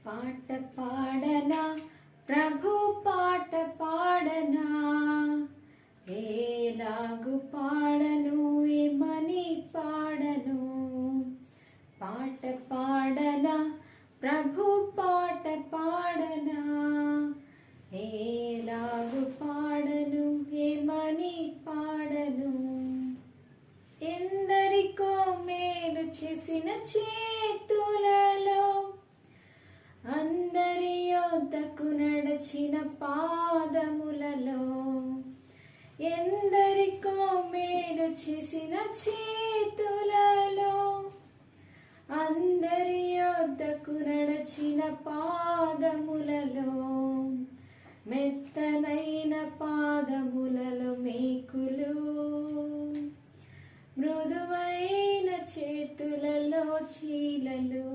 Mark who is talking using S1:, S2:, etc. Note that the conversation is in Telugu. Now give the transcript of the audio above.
S1: పాట పాడనా ప్రభు పాట పాడనా ఏలాగు పాడను ఏమని పాడను పాట పాడనా ప్రభు పాట పాడనా ఏలాగు పాడను ఏమని పాడను ఎందరికో మేలు చేసిన చేతులలో అందరి యొద్దకు నడచిన పాదములలో ఎందరికో మేలు చేసిన చేతులలో అందరి యొద్దకు నడచిన పాదములలో మెత్తనైన పాదములలో మేకులు మృదువైన చేతులలో చీలలు